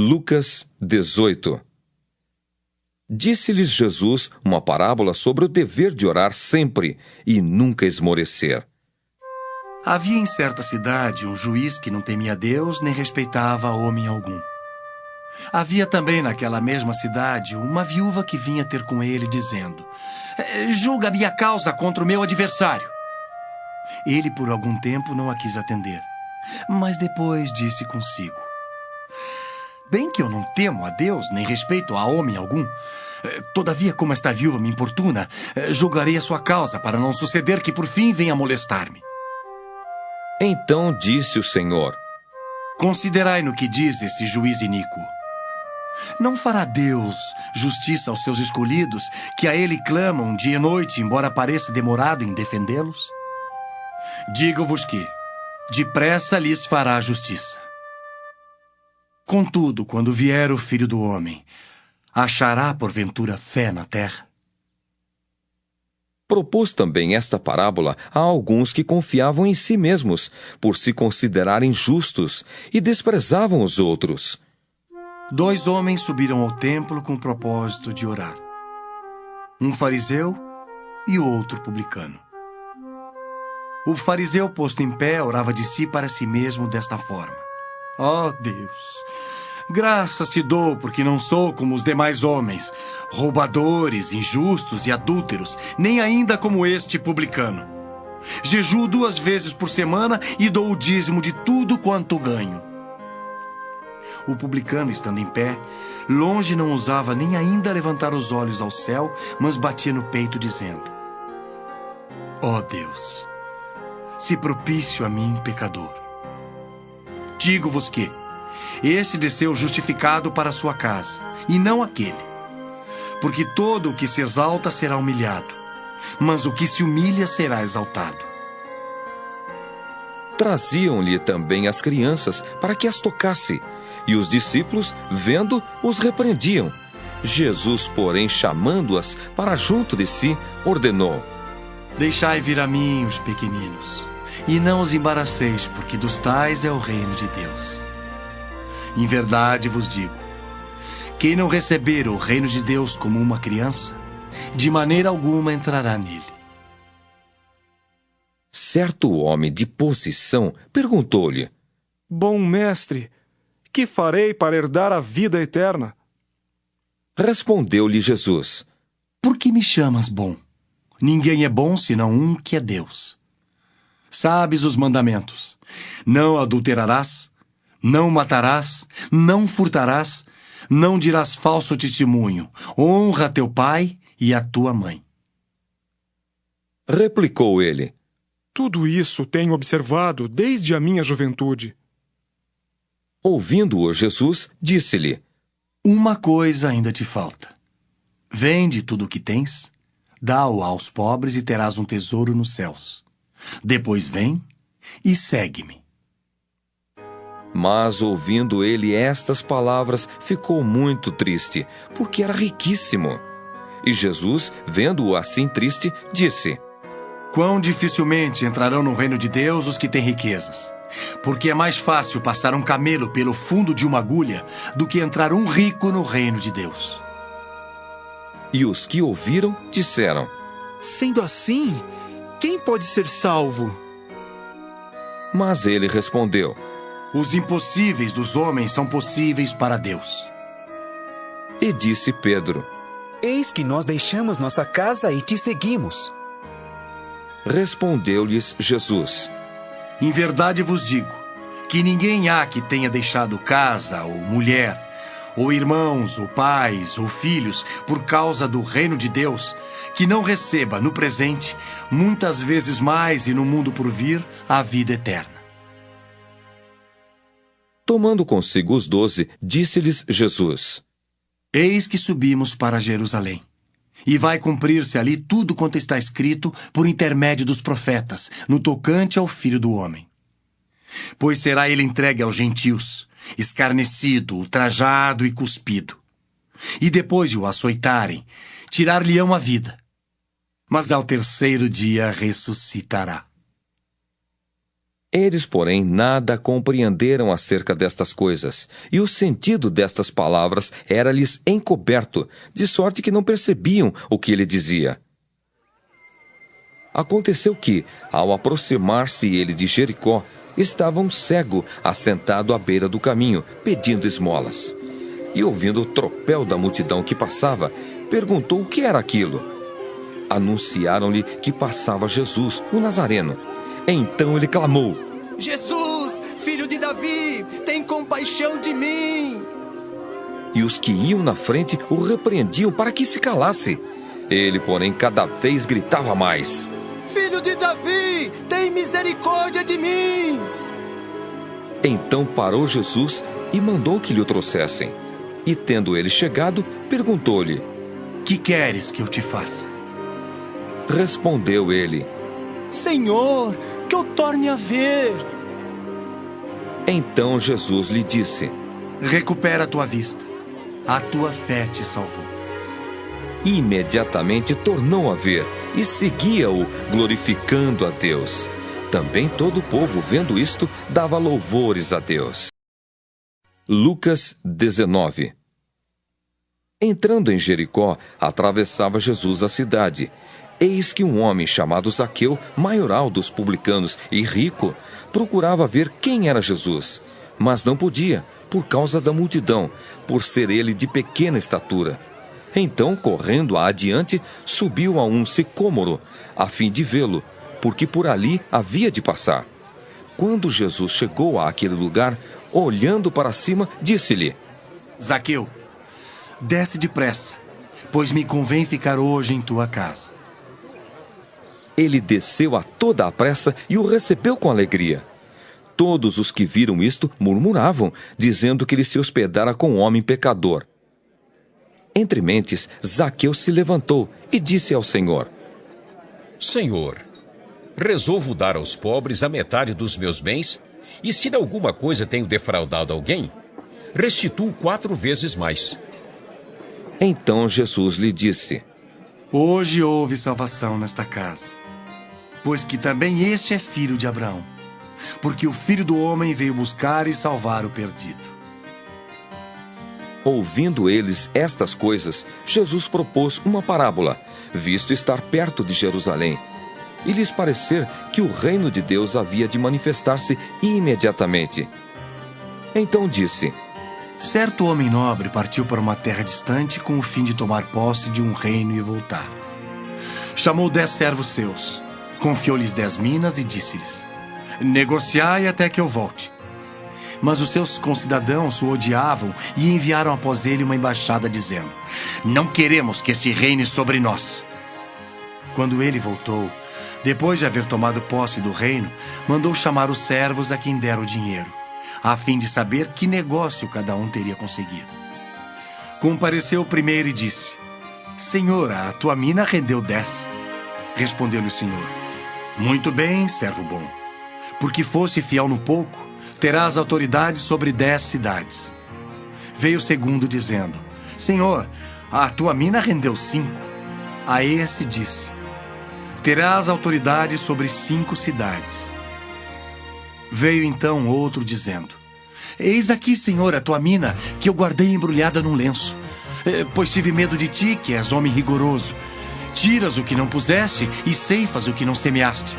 Lucas 18. Disse-lhes Jesus uma parábola sobre o dever de orar sempre e nunca esmorecer. Havia em certa cidade um juiz que não temia Deus nem respeitava homem algum. Havia também naquela mesma cidade uma viúva que vinha ter com ele dizendo: julga a minha causa contra o meu adversário. Ele por algum tempo não a quis atender, mas depois disse consigo: bem que eu não temo a Deus nem respeito a homem algum, todavia como esta viúva me importuna, julgarei a sua causa para não suceder que por fim venha molestar-me. Então disse o Senhor: considerai no que diz esse juiz iníquo. Não fará Deus justiça aos seus escolhidos, que a ele clamam dia e noite, embora pareça demorado em defendê-los? Digo-vos que, depressa lhes fará justiça. Contudo, quando vier o Filho do Homem, achará porventura fé na terra? Propôs também esta parábola a alguns que confiavam em si mesmos, por se considerarem justos, e desprezavam os outros. 2 homens subiram ao templo com o propósito de orar. Um fariseu e o outro publicano. O fariseu, posto em pé, orava de si para si mesmo desta forma: ó Deus, graças te dou porque não sou como os demais homens, roubadores, injustos e adúlteros, nem ainda como este publicano. Jejuo 2 vezes por semana e dou o dízimo de tudo quanto ganho. O publicano, estando em pé, longe não ousava nem ainda levantar os olhos ao céu, mas batia no peito dizendo: ó Deus, se propício a mim, pecador. Digo-vos que este desceu justificado para a sua casa, e não aquele. Porque todo o que se exalta será humilhado, mas o que se humilha será exaltado. Traziam-lhe também as crianças para que as tocasse, e os discípulos, vendo, os repreendiam. Jesus, porém, chamando-as para junto de si, ordenou: deixai vir a mim os pequeninos, e não os embaraceis, porque dos tais é o reino de Deus. Em verdade vos digo, quem não receber o reino de Deus como uma criança, de maneira alguma entrará nele. Certo homem de posição perguntou-lhe: bom mestre, que farei para herdar a vida eterna? Respondeu-lhe Jesus: por que me chamas bom? Ninguém é bom senão um, que é Deus. Sabes os mandamentos: não adulterarás, não matarás, não furtarás, não dirás falso testemunho, honra teu pai e a tua mãe. Replicou ele: tudo isso tenho observado desde a minha juventude. Ouvindo-o Jesus, disse-lhe: uma coisa ainda te falta. Vende tudo o que tens, dá-o aos pobres e terás um tesouro nos céus. Depois vem e segue-me. Mas, ouvindo ele estas palavras, ficou muito triste, porque era riquíssimo. E Jesus, vendo-o assim triste, disse: quão dificilmente entrarão no reino de Deus os que têm riquezas. Porque é mais fácil passar um camelo pelo fundo de uma agulha do que entrar um rico no reino de Deus. E os que ouviram disseram: sendo assim, quem pode ser salvo? Mas ele respondeu: os impossíveis dos homens são possíveis para Deus. E disse Pedro: eis que nós deixamos nossa casa e te seguimos. Respondeu-lhes Jesus: em verdade vos digo, que ninguém há que tenha deixado casa, ou mulher, ou irmãos, ou pais, ou filhos, por causa do reino de Deus, que não receba no presente, muitas vezes mais e no mundo por vir, a vida eterna. Tomando consigo os 12, disse-lhes Jesus: eis que subimos para Jerusalém, e vai cumprir-se ali tudo quanto está escrito por intermédio dos profetas, no tocante ao Filho do Homem. Pois será ele entregue aos gentios, escarnecido, ultrajado e cuspido. E depois de o açoitarem, tirar-lhe-ão a vida. Mas ao terceiro dia ressuscitará. Eles, porém, nada compreenderam acerca destas coisas, e o sentido destas palavras era-lhes encoberto, de sorte que não percebiam o que ele dizia. Aconteceu que, ao aproximar-se ele de Jericó, estava um cego assentado à beira do caminho, pedindo esmolas. E ouvindo o tropel da multidão que passava, perguntou o que era aquilo. Anunciaram-lhe que passava Jesus, o Nazareno. Então ele clamou: Jesus, filho de Davi, tem compaixão de mim. E os que iam na frente o repreendiam para que se calasse. Ele, porém, cada vez gritava mais: Filho de Davi, tem misericórdia de mim. Então parou Jesus e mandou que lhe o trouxessem. E tendo ele chegado, perguntou-lhe: Que queres que eu te faça? Respondeu ele: Senhor, que eu torne a ver. Então Jesus lhe disse: Recupera a tua vista. A tua fé te salvou. Imediatamente tornou a ver e seguia-o, glorificando a Deus. Também todo o povo, vendo isto, dava louvores a Deus. Lucas 19. Entrando em Jericó, atravessava Jesus a cidade. Eis que um homem chamado Zaqueu, maioral dos publicanos e rico, procurava ver quem era Jesus, mas não podia, por causa da multidão, por ser ele de pequena estatura. Então, correndo adiante, subiu a um sicômoro, a fim de vê-lo, porque por ali havia de passar. Quando Jesus chegou àquele lugar, olhando para cima, disse-lhe: Zaqueu, desce depressa, pois me convém ficar hoje em tua casa. Ele desceu a toda a pressa e o recebeu com alegria. Todos os que viram isto murmuravam, dizendo que ele se hospedara com um homem pecador. Entre mentes, Zaqueu se levantou e disse ao Senhor: Senhor, resolvo dar aos pobres a metade dos meus bens, e se de alguma coisa tenho defraudado alguém, restituo 4 vezes mais. Então Jesus lhe disse: Hoje houve salvação nesta casa, pois que também este é filho de Abraão, porque o Filho do Homem veio buscar e salvar o perdido. Ouvindo eles estas coisas, Jesus propôs uma parábola, visto estar perto de Jerusalém, e lhes parecer que o reino de Deus havia de manifestar-se imediatamente. Então disse: Certo homem nobre partiu para uma terra distante com o fim de tomar posse de um reino e voltar. Chamou 10 servos seus, confiou-lhes 10 minas e disse-lhes: Negociai até que eu volte. Mas os seus concidadãos o odiavam e enviaram após ele uma embaixada dizendo: Não queremos que este reine sobre nós. Quando ele voltou, depois de haver tomado posse do reino, mandou chamar os servos a quem dera o dinheiro, a fim de saber que negócio cada um teria conseguido. Compareceu o primeiro e disse: Senhor, a tua mina rendeu 10. Respondeu-lhe o Senhor: Muito bem, servo bom. Porque fosse fiel no pouco, terás autoridade sobre 10 cidades. Veio o segundo dizendo: Senhor, a tua mina rendeu 5. A este disse: Terás autoridade sobre 5 cidades. Veio então outro dizendo: Eis aqui, Senhor, a tua mina, que eu guardei embrulhada num lenço. Pois tive medo de ti, que és homem rigoroso. Tiras o que não puseste e ceifas o que não semeaste.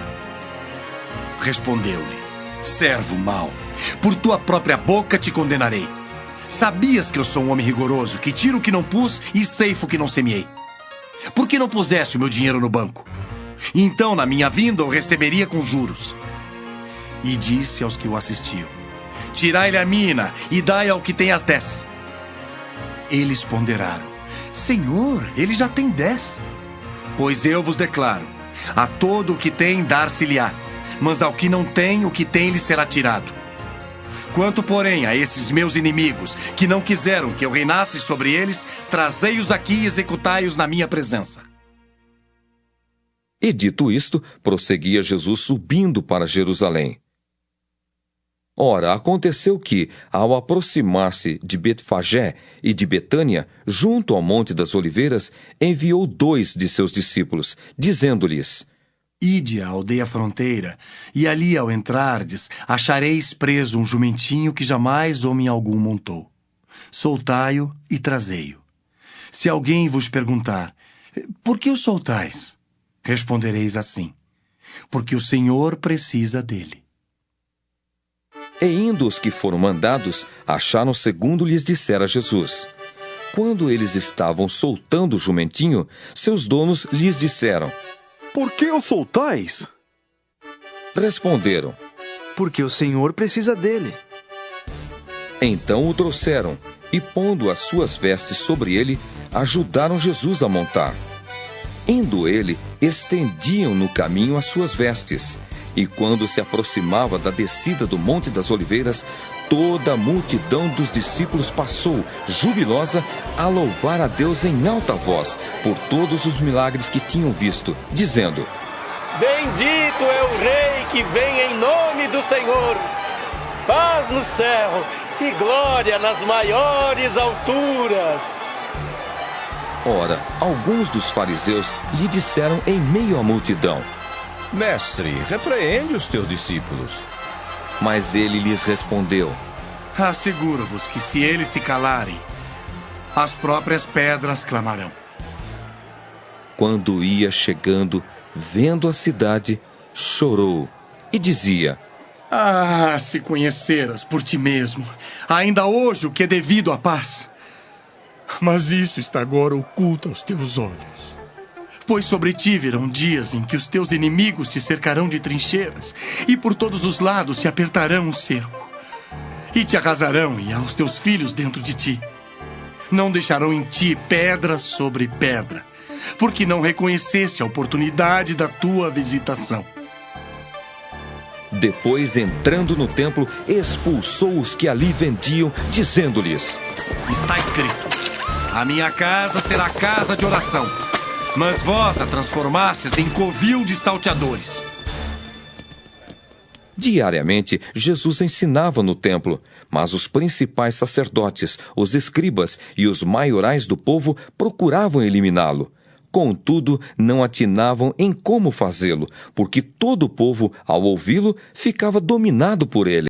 Respondeu-lhe: Servo mau, por tua própria boca te condenarei. Sabias que eu sou um homem rigoroso, que tiro o que não pus e ceifo o que não semeei. Por que não puseste o meu dinheiro no banco? E então, na minha vinda, eu receberia com juros. E disse aos que o assistiam: Tirai-lhe a mina e dai ao que tem as 10. Eles ponderaram: Senhor, ele já tem 10. Pois eu vos declaro: a todo o que tem dar-se-lhe-á, mas ao que não tem, o que tem lhe será tirado. Quanto, porém, a esses meus inimigos, que não quiseram que eu reinasse sobre eles, trazei-os aqui e executai-os na minha presença. E dito isto, prosseguia Jesus subindo para Jerusalém. Ora, aconteceu que, ao aproximar-se de Betfagé e de Betânia, junto ao Monte das Oliveiras, enviou 2 de seus discípulos, dizendo-lhes: Ide à aldeia fronteira, e ali ao entrardes, achareis preso um jumentinho que jamais homem algum montou. Soltai-o e trazei-o. Se alguém vos perguntar, por que o soltais? Respondereis assim, porque o Senhor precisa dele. E indo os que foram mandados, acharam segundo lhes dissera Jesus. Quando eles estavam soltando o jumentinho, seus donos lhes disseram: Por que o soltais? Responderam: Porque o Senhor precisa dele. Então o trouxeram, e pondo as suas vestes sobre ele, ajudaram Jesus a montar. Indo ele, estendiam no caminho as suas vestes. E quando se aproximava da descida do Monte das Oliveiras, toda a multidão dos discípulos passou, jubilosa, a louvar a Deus em alta voz, por todos os milagres que tinham visto, dizendo: Bendito é o Rei que vem em nome do Senhor. Paz no céu e glória nas maiores alturas. Ora, alguns dos fariseus lhe disseram em meio à multidão: Mestre, repreende os teus discípulos. Mas ele lhes respondeu: Asseguro-vos que se eles se calarem, as próprias pedras clamarão. Quando ia chegando, vendo a cidade, chorou e dizia: Ah, se conheceras por ti mesmo, ainda hoje o que é devido à paz. Mas isso está agora oculto aos teus olhos. Pois sobre ti virão dias em que os teus inimigos te cercarão de trincheiras, e por todos os lados te apertarão um cerco, e te arrasarão, e aos teus filhos dentro de ti. Não deixarão em ti pedra sobre pedra, porque não reconheceste a oportunidade da tua visitação. Depois, entrando no templo, expulsou os que ali vendiam, dizendo-lhes: Está escrito: a minha casa será casa de oração, mas vós a transformastes em covil de salteadores. Diariamente, Jesus ensinava no templo, mas os principais sacerdotes, os escribas e os maiorais do povo procuravam eliminá-lo. Contudo, não atinavam em como fazê-lo, porque todo o povo, ao ouvi-lo, ficava dominado por ele.